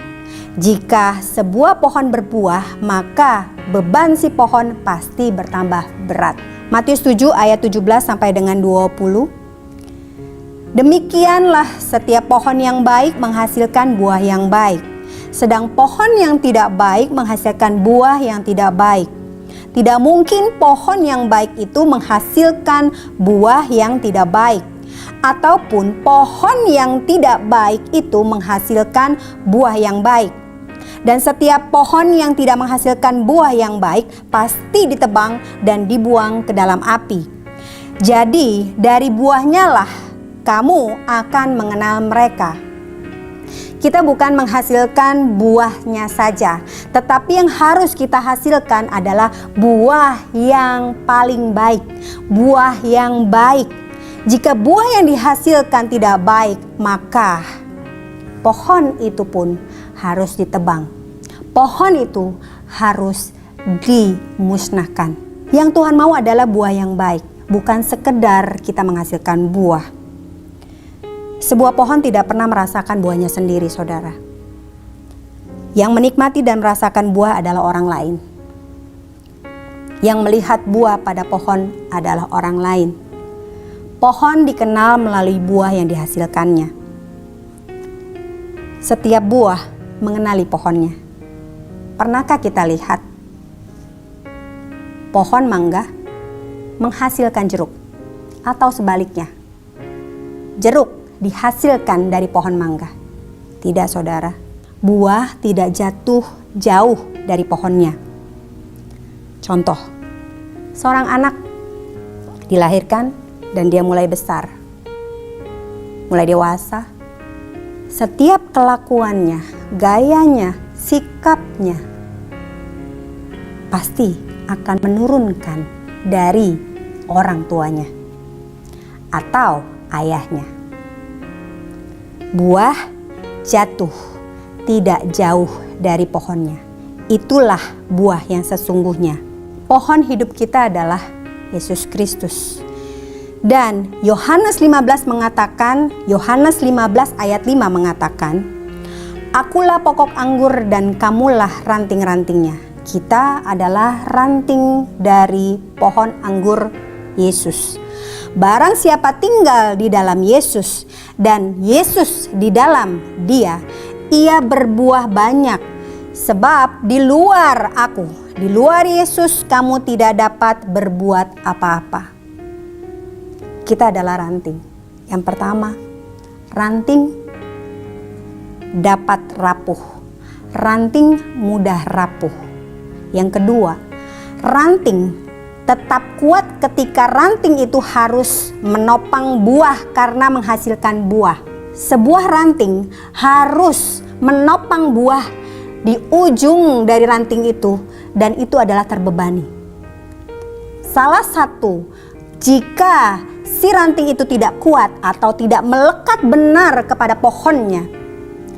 Jika sebuah pohon berbuah, maka beban si pohon pasti bertambah berat. Matius 7 ayat 17 sampai dengan 20. Demikianlah setiap pohon yang baik menghasilkan buah yang baik, sedang pohon yang tidak baik menghasilkan buah yang tidak baik. Tidak mungkin pohon yang baik itu menghasilkan buah yang tidak baik, ataupun pohon yang tidak baik itu menghasilkan buah yang baik. Dan setiap pohon yang tidak menghasilkan buah yang baik pasti ditebang dan dibuang ke dalam api. Jadi dari buahnya lah kamu akan mengenal mereka. Kita bukan menghasilkan buahnya saja, tetapi yang harus kita hasilkan adalah buah yang paling baik, buah yang baik. Jika buah yang dihasilkan tidak baik, maka pohon itu pun harus ditebang. Pohon itu harus dimusnahkan. Yang Tuhan mau adalah buah yang baik, bukan sekedar kita menghasilkan buah. Sebuah pohon tidak pernah merasakan buahnya sendiri, saudara. Yang menikmati dan merasakan buah adalah orang lain. Yang melihat buah pada pohon adalah orang lain. Pohon dikenal melalui buah yang dihasilkannya. Setiap buah mengenali pohonnya. Pernahkah kita lihat pohon mangga menghasilkan jeruk atau sebaliknya? Jeruk dihasilkan dari pohon mangga. Tidak, saudara. Buah tidak jatuh jauh dari pohonnya. Contoh, seorang anak dilahirkan dan dia mulai besar, mulai dewasa. Setiap kelakuannya, gayanya, sikapnya pasti akan menurunkan dari orang tuanya atau ayahnya. Buah jatuh tidak jauh dari pohonnya. Itulah buah yang sesungguhnya. Pohon hidup kita adalah Yesus Kristus. Dan Yohanes 15 mengatakan, Yohanes 15 ayat 5 mengatakan, "Akulah pokok anggur dan kamulah ranting-rantingnya." Kita adalah ranting dari pohon anggur Yesus. Barang siapa tinggal di dalam Yesus dan Yesus di dalam dia, ia berbuah banyak. Sebab di luar aku, di luar Yesus, kamu tidak dapat berbuat apa-apa. Kita adalah ranting. Yang pertama, ranting dapat rapuh. Ranting mudah rapuh. Yang kedua, ranting tetap kuat ketika ranting itu harus menopang buah karena menghasilkan buah. Sebuah ranting harus menopang buah di ujung dari ranting itu, dan itu adalah terbebani. Salah satu, jika si ranting itu tidak kuat atau tidak melekat benar kepada pohonnya,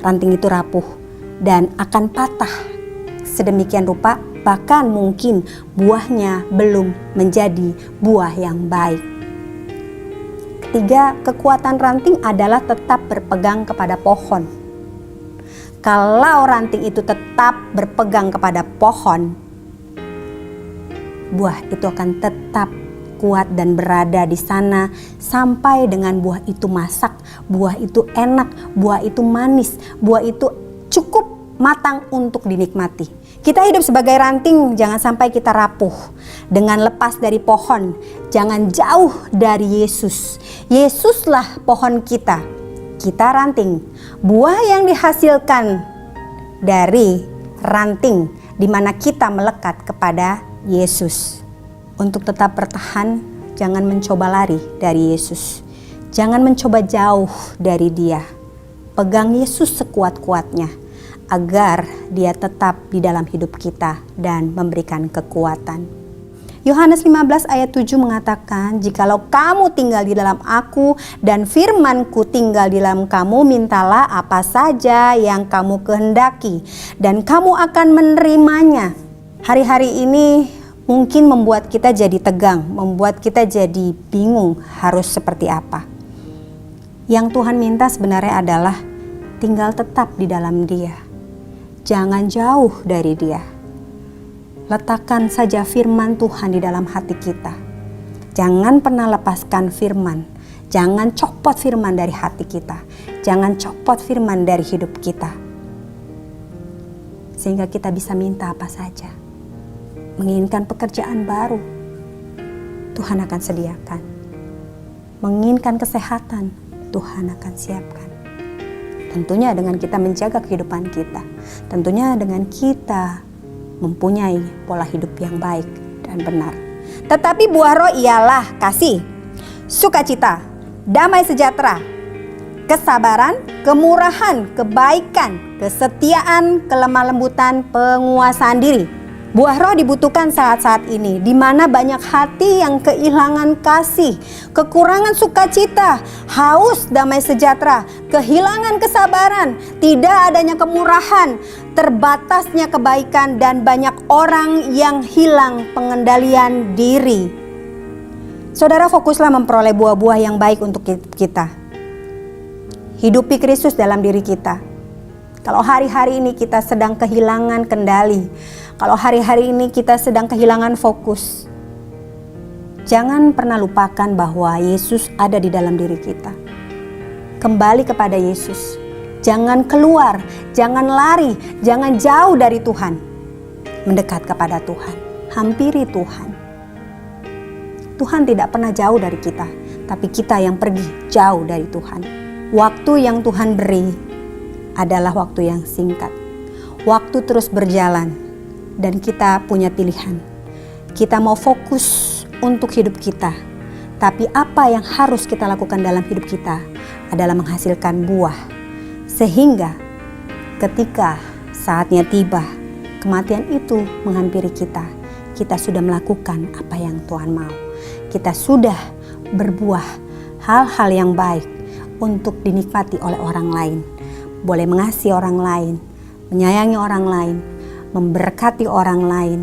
ranting itu rapuh dan akan patah. Sedemikian rupa, bahkan mungkin buahnya belum menjadi buah yang baik. Ketiga, kekuatan ranting adalah tetap berpegang kepada pohon. Kalau ranting itu tetap berpegang kepada pohon, buah itu akan tetap kuat dan berada di sana sampai dengan buah itu masak, buah itu enak, buah itu manis, buah itu cukup matang untuk dinikmati. Kita hidup sebagai ranting, jangan sampai kita rapuh dengan lepas dari pohon. Jangan jauh dari Yesus. Yesuslah pohon kita. Kita ranting. Buah yang dihasilkan dari ranting di mana kita melekat kepada Yesus. Untuk tetap bertahan, jangan mencoba lari dari Yesus. Jangan mencoba jauh dari Dia. Pegang Yesus sekuat-kuatnya agar Dia tetap di dalam hidup kita dan memberikan kekuatan. Yohanes 15 ayat 7 mengatakan, "Jikalau kamu tinggal di dalam aku dan firman-Ku tinggal di dalam kamu, mintalah apa saja yang kamu kehendaki dan kamu akan menerimanya." Hari-hari ini mungkin membuat kita jadi tegang, membuat kita jadi bingung harus seperti apa. Yang Tuhan minta sebenarnya adalah tinggal tetap di dalam Dia. Jangan jauh dari Dia. Letakkan saja firman Tuhan di dalam hati kita. Jangan pernah lepaskan firman. Jangan copot firman dari hati kita. Jangan copot firman dari hidup kita. Sehingga kita bisa minta apa saja. Menginginkan pekerjaan baru, Tuhan akan sediakan. Menginginkan kesehatan, Tuhan akan siapkan. Tentunya dengan kita menjaga kehidupan kita. Tentunya dengan kita mempunyai pola hidup yang baik dan benar. Tetapi buah roh ialah kasih, sukacita, damai sejahtera, kesabaran, kemurahan, kebaikan, kesetiaan, kelemah lembutan, penguasaan diri. Buah roh dibutuhkan saat-saat ini, di mana banyak hati yang kehilangan kasih, kekurangan sukacita, haus damai sejahtera, kehilangan kesabaran, tidak adanya kemurahan, terbatasnya kebaikan, dan banyak orang yang hilang pengendalian diri. Saudara, fokuslah memperoleh buah-buah yang baik untuk kita. Hidupi Kristus dalam diri kita. Kalau hari-hari ini kita sedang kehilangan kendali, kalau hari-hari ini kita sedang kehilangan fokus, Jangan pernah lupakan bahwa Yesus ada di dalam diri kita. Kembali kepada Yesus. Jangan keluar, jangan lari, jangan jauh dari Tuhan. Mendekat kepada Tuhan, hampiri Tuhan. Tuhan tidak pernah jauh dari kita, tapi kita yang pergi jauh dari Tuhan. Waktu yang Tuhan beri adalah waktu yang singkat. Waktu terus berjalan dan kita punya pilihan. Kita mau fokus untuk hidup kita, tapi apa yang harus kita lakukan dalam hidup kita adalah menghasilkan buah, sehingga ketika saatnya tiba, kematian itu menghampiri kita, kita sudah melakukan apa yang Tuhan mau. Kita sudah berbuah hal-hal yang baik untuk dinikmati oleh orang lain, boleh mengasihi orang lain, menyayangi orang lain, memberkati orang lain,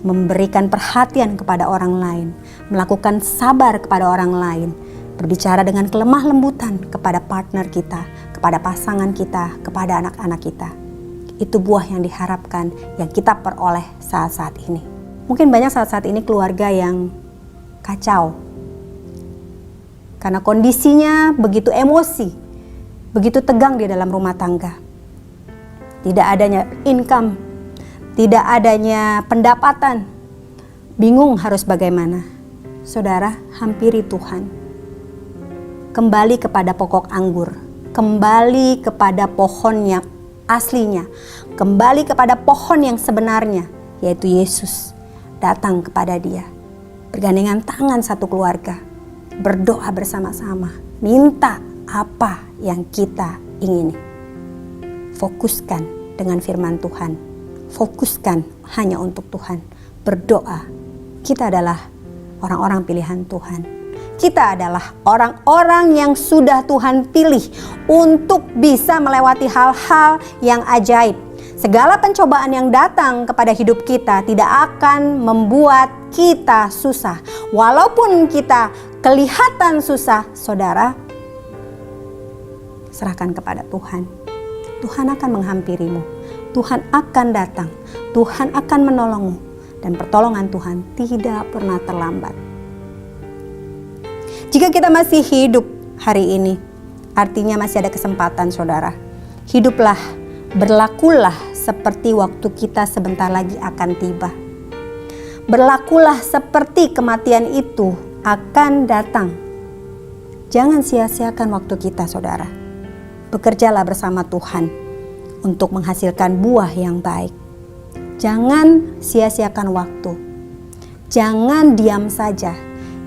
memberikan perhatian kepada orang lain, melakukan sabar kepada orang lain, berbicara dengan kelemah lembutan kepada partner kita, kepada pasangan kita, kepada anak-anak kita. Itu buah yang diharapkan yang kita peroleh saat-saat ini. Mungkin banyak saat-saat ini keluarga yang kacau karena kondisinya begitu emosi, begitu tegang di dalam rumah tangga. Tidak adanya income, tidak adanya pendapatan, bingung harus bagaimana. Saudara, hampiri Tuhan. Kembali kepada pokok anggur, kembali kepada pohon yang aslinya, kembali kepada pohon yang sebenarnya, yaitu Yesus. Datang kepada Dia, bergandengan tangan satu keluarga, berdoa bersama-sama, minta apa yang kita ingini. Fokuskan dengan firman Tuhan. Fokuskan hanya untuk Tuhan. Berdoa. Kita adalah orang-orang pilihan Tuhan. Kita adalah orang-orang yang sudah Tuhan pilih untuk bisa melewati hal-hal yang ajaib. Segala pencobaan yang datang kepada hidup kita tidak akan membuat kita susah. Walaupun kita kelihatan susah, saudara, serahkan kepada Tuhan. Tuhan akan menghampirimu. Tuhan akan datang, Tuhan akan menolongmu, dan pertolongan Tuhan tidak pernah terlambat. Jika kita masih hidup hari ini, artinya masih ada kesempatan, saudara. Hiduplah, berlakulah seperti waktu kita sebentar lagi akan tiba. Berlakulah seperti kematian itu akan datang. Jangan sia-siakan waktu kita, saudara. Bekerjalah bersama Tuhan untuk menghasilkan buah yang baik. Jangan sia-siakan waktu. Jangan diam saja.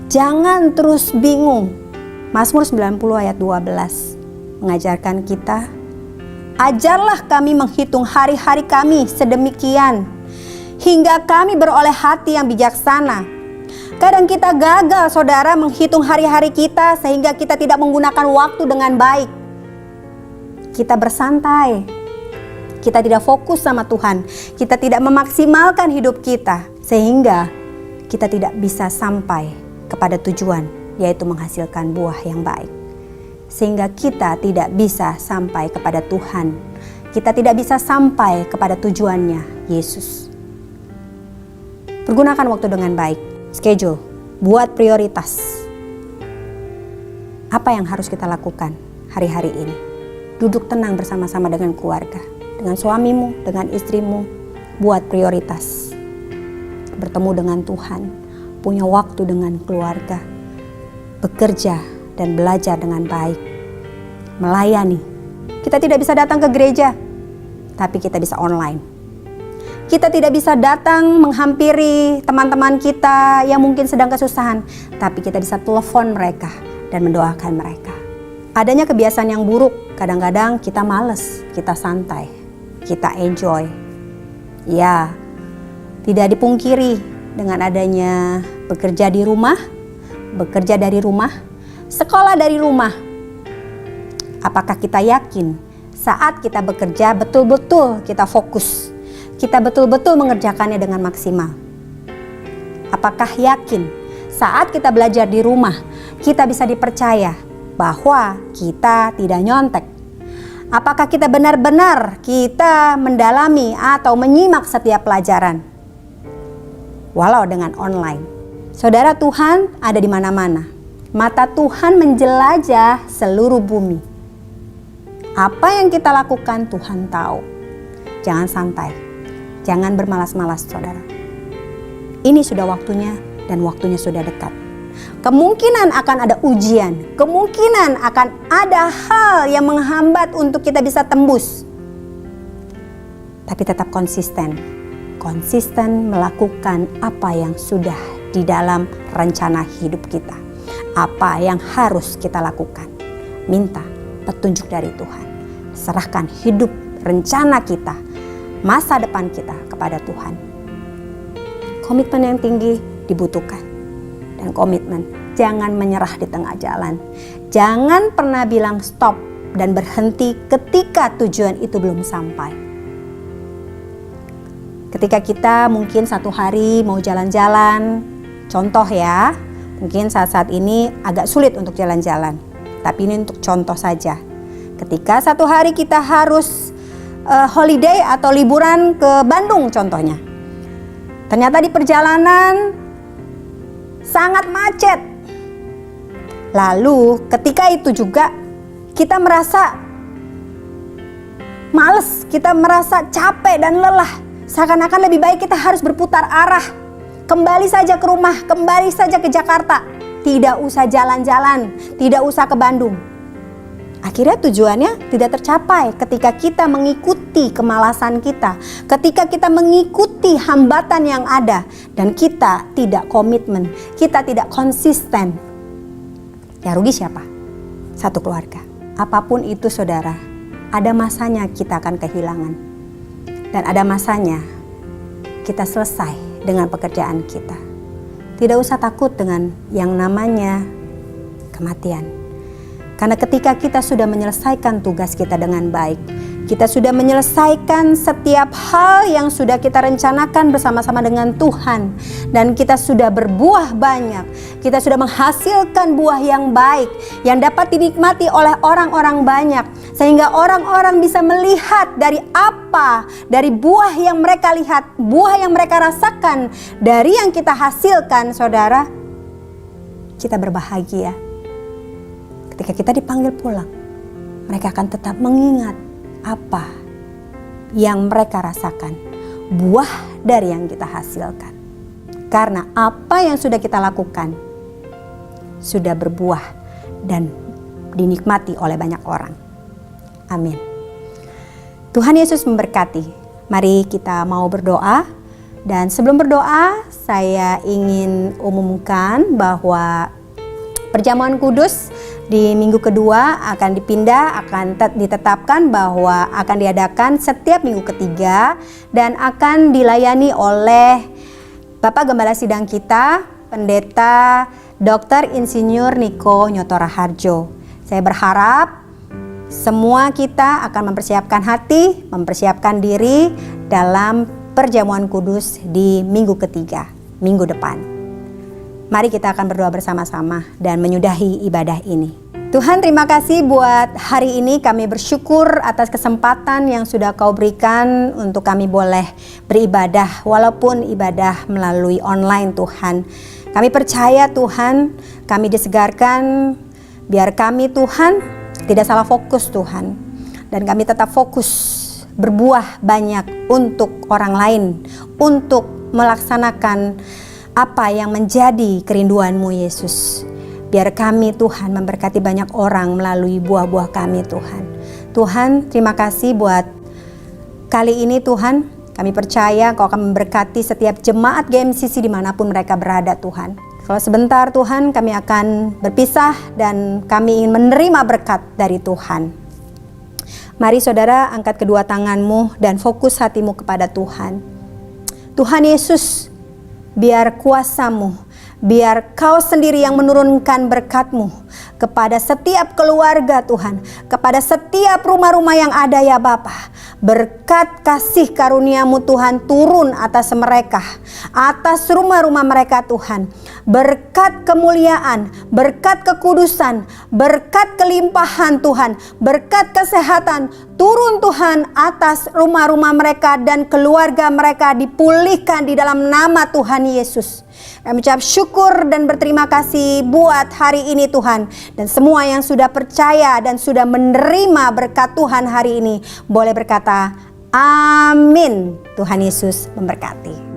Jangan terus bingung. Mazmur 90 ayat 12 mengajarkan kita, ajarlah kami menghitung hari-hari kami sedemikian, hingga kami beroleh hati yang bijaksana. Kadang kita gagal, saudara, menghitung hari-hari kita sehingga kita tidak menggunakan waktu dengan baik. Kita bersantai. Kita tidak fokus sama Tuhan. Kita tidak memaksimalkan hidup kita. Sehingga kita tidak bisa sampai kepada tujuan, yaitu menghasilkan buah yang baik. Sehingga kita tidak bisa sampai kepada Tuhan. Kita tidak bisa sampai kepada tujuannya, Yesus. Pergunakan waktu dengan baik. Schedule. Buat prioritas. Apa yang harus kita lakukan hari-hari ini? Duduk tenang bersama-sama dengan keluarga, dengan suamimu, dengan istrimu, buat prioritas. Bertemu dengan Tuhan, punya waktu dengan keluarga, bekerja dan belajar dengan baik, melayani. Kita tidak bisa datang ke gereja, tapi kita bisa online. Kita tidak bisa datang menghampiri teman-teman kita yang mungkin sedang kesusahan, tapi kita bisa telepon mereka dan mendoakan mereka. Adanya kebiasaan yang buruk, kadang-kadang kita malas, kita santai, kita enjoy. Ya, tidak dipungkiri dengan adanya bekerja di rumah, bekerja dari rumah, sekolah dari rumah. Apakah kita yakin saat kita bekerja betul-betul kita fokus? Kita betul-betul mengerjakannya dengan maksimal. Apakah yakin saat kita belajar di rumah, kita bisa dipercaya bahwa kita tidak nyontek? Apakah kita benar-benar kita mendalami atau menyimak setiap pelajaran? Walau dengan online. Saudara, Tuhan ada di mana-mana. Mata Tuhan menjelajah seluruh bumi. Apa yang kita lakukan Tuhan tahu. Jangan santai, jangan bermalas-malas saudara. Ini sudah waktunya dan waktunya sudah dekat. Kemungkinan akan ada ujian, kemungkinan akan ada hal yang menghambat untuk kita bisa tembus. Tapi tetap konsisten melakukan apa yang sudah di dalam rencana hidup kita. Apa yang harus kita lakukan. Minta petunjuk dari Tuhan. Serahkan hidup, rencana kita, masa depan kita kepada Tuhan. Komitmen yang tinggi dibutuhkan. Dan komitmen, jangan menyerah di tengah jalan. Jangan pernah bilang stop dan berhenti ketika tujuan itu belum sampai. Ketika kita mungkin satu hari mau jalan-jalan, contoh ya, mungkin saat-saat ini agak sulit untuk jalan-jalan. Tapi ini untuk contoh saja. Ketika satu hari kita harus holiday atau liburan ke Bandung contohnya. Ternyata di perjalanan sangat macet. Lalu ketika itu juga kita merasa males, kita merasa capek dan lelah. Seakan-akan lebih baik kita harus berputar arah. Kembali saja ke rumah, kembali saja ke Jakarta. Tidak usah jalan-jalan, tidak usah ke Bandung. Akhirnya tujuannya tidak tercapai ketika kita mengikuti kemalasan kita. Ketika kita mengikuti hambatan yang ada. Dan kita tidak komitmen, kita tidak konsisten. Ya rugi siapa? Satu keluarga. Apapun itu saudara, ada masanya kita akan kehilangan. Dan ada masanya kita selesai dengan pekerjaan kita. Tidak usah takut dengan yang namanya kematian. Karena ketika kita sudah menyelesaikan tugas kita dengan baik, kita sudah menyelesaikan setiap hal yang sudah kita rencanakan bersama-sama dengan Tuhan, dan kita sudah berbuah banyak, kita sudah menghasilkan buah yang baik yang dapat dinikmati oleh orang-orang banyak, sehingga orang-orang bisa melihat dari apa, dari buah yang mereka lihat, buah yang mereka rasakan dari yang kita hasilkan, saudara. Kita berbahagia. Ketika kita dipanggil pulang, mereka akan tetap mengingat apa yang mereka rasakan, buah dari yang kita hasilkan. Karena apa yang sudah kita lakukan sudah berbuah dan dinikmati oleh banyak orang. Amin. Tuhan Yesus memberkati. Mari kita mau berdoa. Dan sebelum berdoa, saya ingin umumkan bahwa perjamuan kudus di minggu kedua akan dipindah, akan ditetapkan bahwa akan diadakan setiap minggu ketiga dan akan dilayani oleh Bapak Gembala Sidang kita, Pendeta Dr. Insinyur Niko Nyoto Raharjo. Saya berharap semua kita akan mempersiapkan hati, mempersiapkan diri dalam perjamuan kudus di minggu ketiga, minggu depan. Mari kita akan berdoa bersama-sama dan menyudahi ibadah ini. Tuhan, terima kasih buat hari ini. Kami bersyukur atas kesempatan yang sudah Kau berikan untuk kami boleh beribadah, walaupun ibadah melalui online Tuhan. Kami percaya Tuhan, kami disegarkan, biar kami Tuhan tidak salah fokus Tuhan. Dan kami tetap fokus berbuah banyak untuk orang lain, untuk melaksanakan apa yang menjadi kerinduan-Mu Yesus. Biar kami Tuhan memberkati banyak orang melalui buah-buah kami Tuhan. Tuhan, terima kasih buat kali ini Tuhan. Kami percaya Kau akan memberkati setiap jemaat GMCC dimanapun mereka berada Tuhan. Kalau sebentar Tuhan kami akan berpisah dan kami ingin menerima berkat dari Tuhan. Mari saudara angkat kedua tanganmu dan fokus hatimu kepada Tuhan. Tuhan Yesus, biar kuasa-Mu, biar Kau sendiri yang menurunkan berkat-Mu kepada setiap keluarga Tuhan, kepada setiap rumah-rumah yang ada ya Bapa. Berkat kasih karunia-Mu Tuhan turun atas mereka, atas rumah-rumah mereka Tuhan. Berkat kemuliaan, berkat kekudusan, berkat kelimpahan Tuhan, berkat kesehatan turun Tuhan atas rumah-rumah mereka dan keluarga mereka, dipulihkan di dalam nama Tuhan Yesus. Kami ucap syukur bersyukur dan berterima kasih buat hari ini Tuhan. Dan semua yang sudah percaya dan sudah menerima berkat Tuhan hari ini boleh berkata, amin. Tuhan Yesus memberkati.